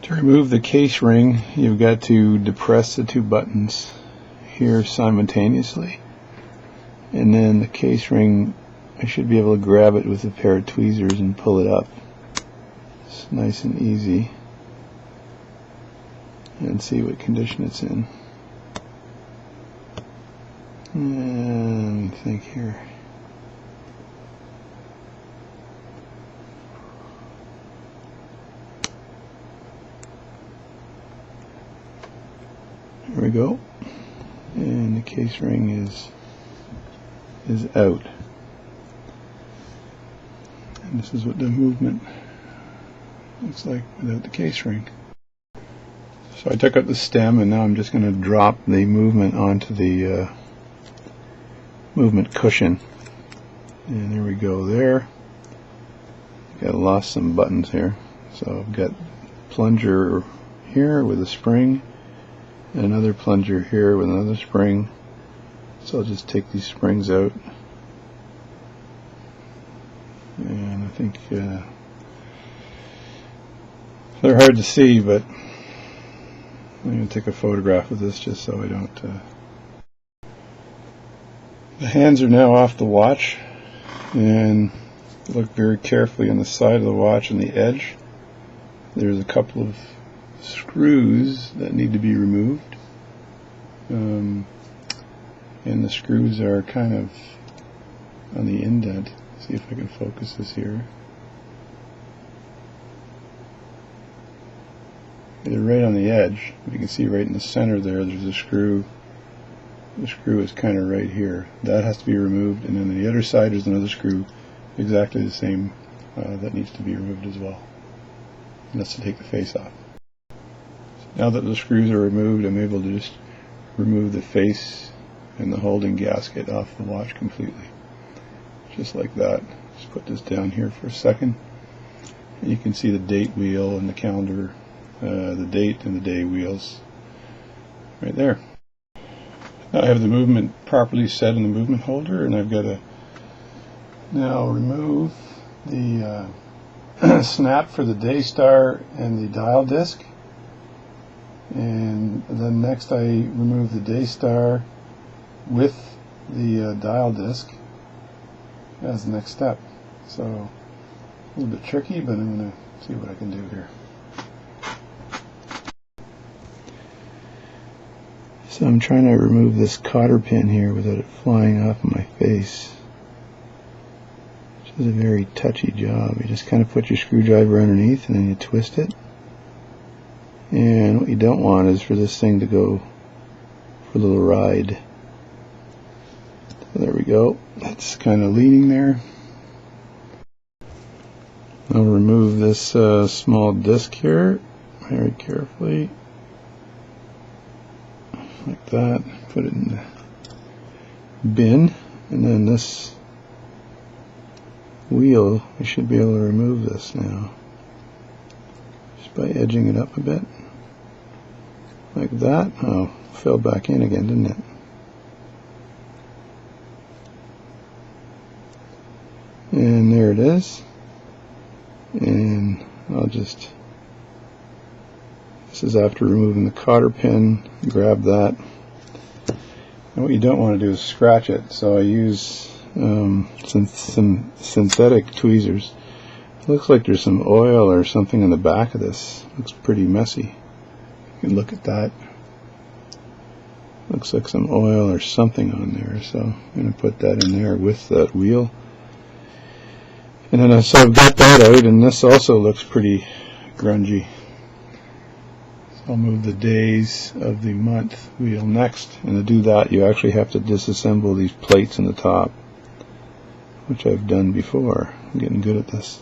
To remove the case ring, you've got to depress the two buttons here simultaneously, and then the case ring, I should be able to grab it with a pair of tweezers and pull it up. It's nice and easy, and see what condition it's in. And I think here. There we go, and the case ring is out, and this is what the movement looks like without the case ring. So I took out the stem, and now I'm just going to drop the movement onto the movement cushion, and there we go. There, I lost some buttons here, so I've got plunger here with a spring, and another plunger here with another spring. So I'll just take these springs out, and I think they're hard to see, but I'm going to take a photograph of this just so I don't The hands are now off the watch, and look very carefully on the side of the watch and the edge. There's a couple of screws that need to be removed, and the screws are kind of on the indent. See if I can focus this here. They're right on the edge. You can see right in the center there's a screw. The screw is kind of right here. That has to be removed, and then on the other side is another screw exactly the same that needs to be removed as well. And that's to take the face off. Now that the screws are removed, I'm able to just remove the face and the holding gasket off the watch completely. Just like that. Just put this down here for a second. And you can see the date wheel and the calendar, the date and the day wheels right there. Now I have the movement properly set in the movement holder, and I've got to now remove the snap for the Daystar and the dial disc. And then next I remove the Daystar with the dial disc as the next step. So a little bit tricky, but I'm going to see what I can do here. So I'm trying to remove this cotter pin here without it flying off my face, which is a very touchy job. You just kind of put your screwdriver underneath and then you twist it. And what you don't want is for this thing to go for a little ride. So there we go. That's kind of leaning there. I'll remove this small disc here very carefully. Like that. Put it in the bin. And then this wheel, I should be able to remove this now. Just by edging it up a bit. Like that. Oh, fell back in again, didn't it? And there it is. And I'll just, this is after removing the cotter pin. Grab that. And what you don't want to do is scratch it, so I use some synthetic tweezers. It looks like there's some oil or something in the back of this. Looks pretty messy. You can look at that. Looks like some oil or something on there, so I'm going to put that in there with that wheel. And then so I've got that out, and this also looks pretty grungy. So I'll move the days of the month wheel next, and to do that you actually have to disassemble these plates in the top, which I've done before. I'm getting good at this.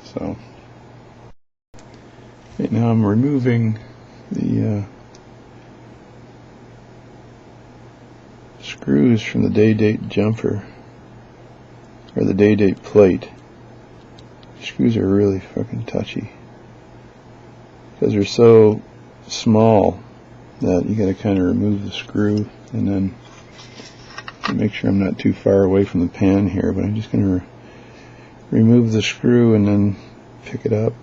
So right now I'm removing the screws from the day-date jumper, or the day-date plate. Screws are really fucking touchy because they're so small that you got to kind of remove the screw, and then make sure I'm not too far away from the pan here, but I'm just going to remove the screw and then pick it up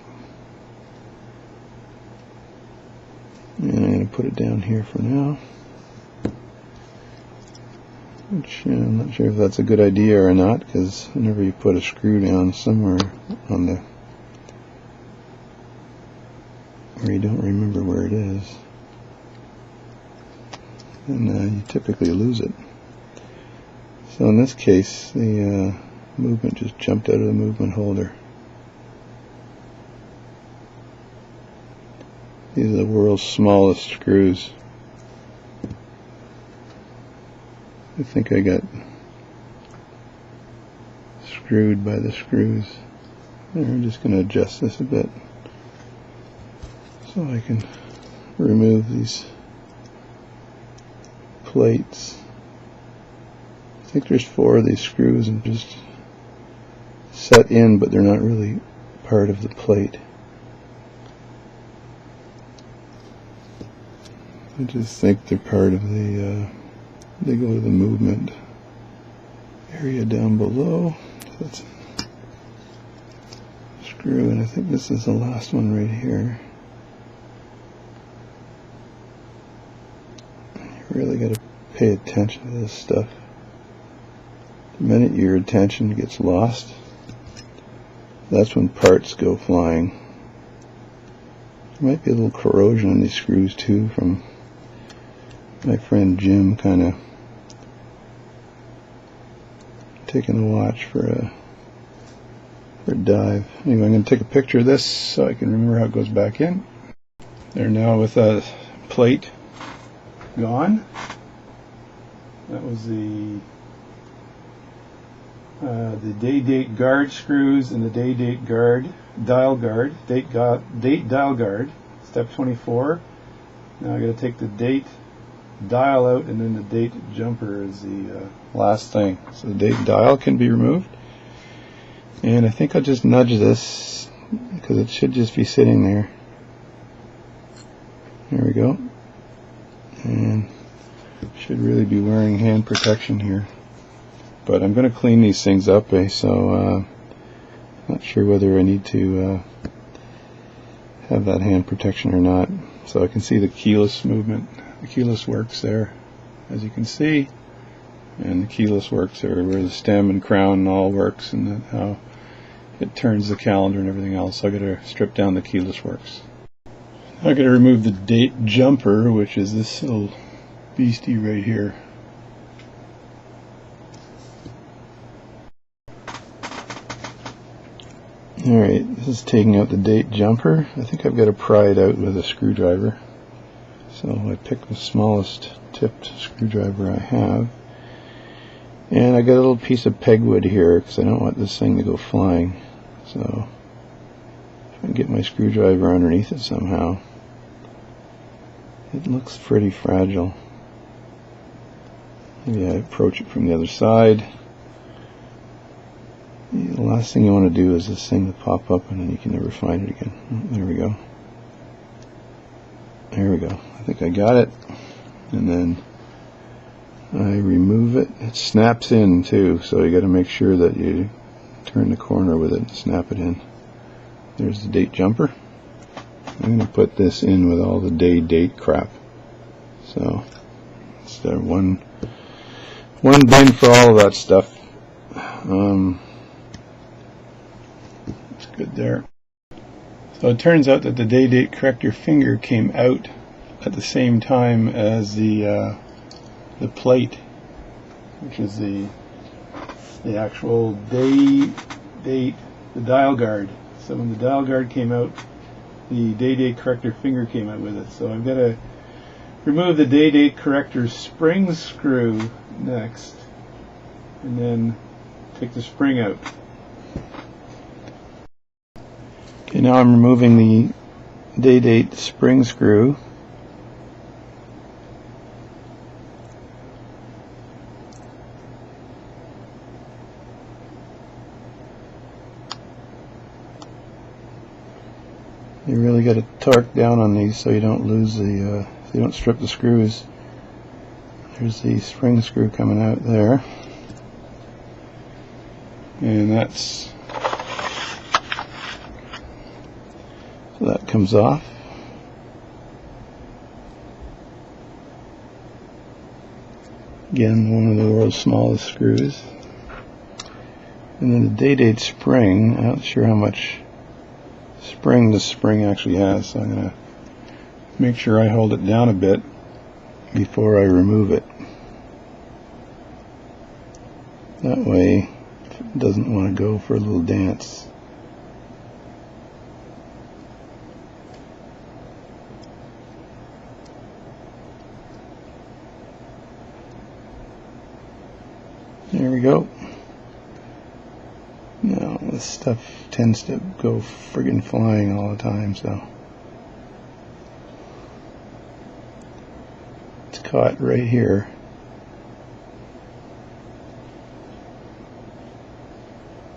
And I'm going to put it down here for now. Which I'm not sure if that's a good idea or not, because whenever you put a screw down somewhere on the where you don't remember where it is, and you typically lose it. So in this case, the movement just jumped out of the movement holder. These are the world's smallest screws. I think I got screwed by the screws. And I'm just going to adjust this a bit so I can remove these plates. I think there's 4 of these screws and just set in, but they're not really part of the plate. I just think they're part of the they go to the movement area down below. So that's a screw, and I think this is the last one right here. You really got to pay attention to this stuff. The minute your attention gets lost, that's when parts go flying. There might be a little corrosion on these screws too from my friend Jim kind of taking a watch for a dive. Anyway, I'm going to take a picture of this so I can remember how it goes back in. There now with a plate gone. That was the day-date guard screws and the day-date dial guard, date dial guard, step 24. Now I got to take the date dial out, and then the date jumper is the last thing. So the date dial can be removed, and I think I'll just nudge this because it should just be sitting there. There we go, and should really be wearing hand protection here, but I'm going to clean these things up, so not sure whether I need to have that hand protection or not. So I can see the keyless movement. The keyless works there, as you can see, and the keyless works there where the stem and crown all works, and how it turns the calendar and everything else. So I got to strip down the keyless works. I got to remove the date jumper, which is this little beastie right here. Alright, this is taking out the date jumper. I think I've got to pry it out with a screwdriver. So I picked the smallest tipped screwdriver I have. And I got a little piece of pegwood here because I don't want this thing to go flying. So if I can get my screwdriver underneath it somehow. It looks pretty fragile. Maybe I approach it from the other side. The last thing you want to do is this thing to pop up and then you can never find it again. There we go. There we go. I think I got it. And then I remove it. It snaps in too, so you got to make sure that you turn the corner with it and snap it in. There's the date jumper. I'm going to put this in with all the date crap. So it's one bin for all of that stuff. It's good there. So it turns out that the date corrector finger came out at the same time as the plate, which is the actual date, the dial guard. So when the dial guard came out, the date corrector finger came out with it. So I've got to remove the date corrector spring screw next, and then take the spring out. Okay, now I'm removing the date spring screw. You really got to torque down on these so you don't lose the, so you don't strip the screws. There's the spring screw coming out there, and that's, so that comes off. Again, one of the world's smallest screws. And then the day-date spring, I'm not sure how much spring this spring actually has, so I'm going to make sure I hold it down a bit before I remove it. That way, if it doesn't want to go for a little dance. There we go. Now, this stuff tends to go friggin' flying all the time, so it's caught right here.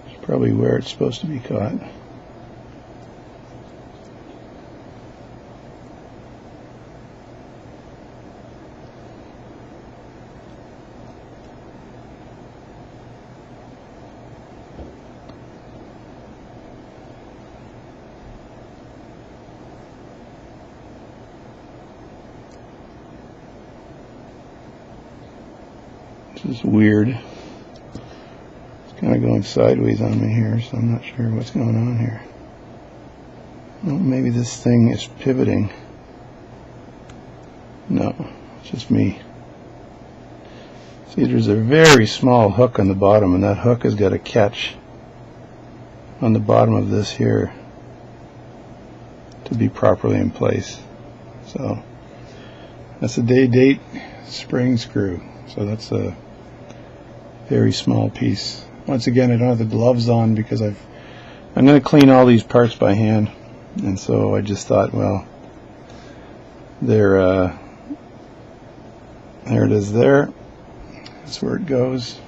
It's probably where it's supposed to be caught. This is weird. It's kind of going sideways on me here, so I'm not sure what's going on here. Well, maybe this thing is pivoting. No, it's just me. See, there's a very small hook on the bottom, and that hook has got a catch on the bottom of this here to be properly in place. So that's a day-date spring screw. So that's a very small piece. Once again, I don't have the gloves on because I'm going to clean all these parts by hand, and so I just thought, well, there it is there. That's where it goes.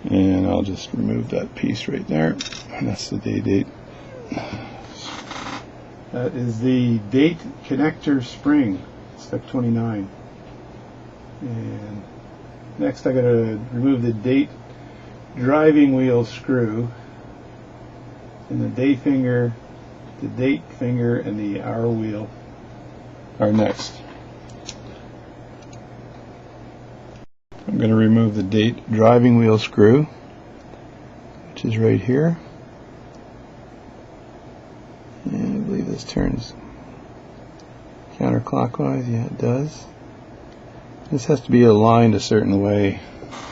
And I'll just remove that piece right there. And that's the day-date. That is the date connector spring, step 29. And next I got to remove the date driving wheel screw, and the day finger, the date finger, and the hour wheel are next. I'm going to remove the date driving wheel screw, which is right here. And I believe this turns counterclockwise. Yeah, it does. This has to be aligned a certain way,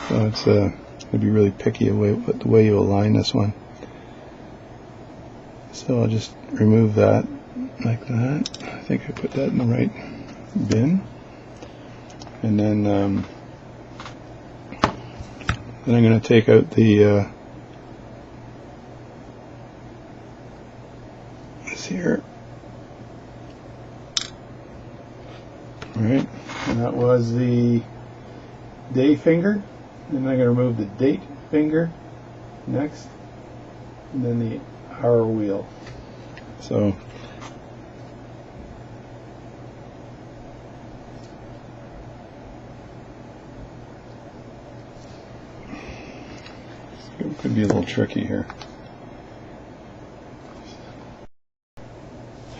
so it's going to be really picky with the way you align this one. So I'll just remove that like that. I think I put that in the right bin. And then I'm going to take out the this here. Alright, and that was the day finger. Then I'm going to remove the date finger next, and then the hour wheel. So it could be a little tricky here.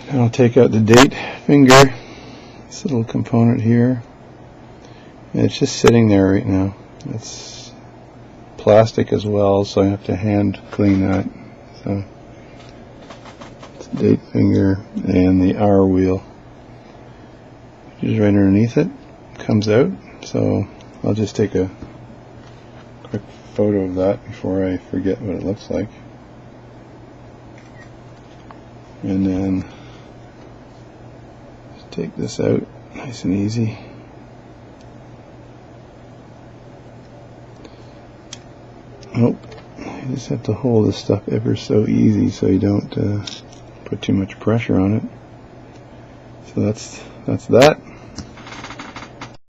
And I'll take out the date finger, this little component here, and it's just sitting there right now. It's plastic as well, so I have to hand clean that. So it's the date finger and the hour wheel, which is right underneath it. Comes out, so I'll just take a quick photo of that before I forget what it looks like. And then just take this out nice and easy. Nope, you just have to hold this stuff ever so easy so you don't put too much pressure on it. So that's that.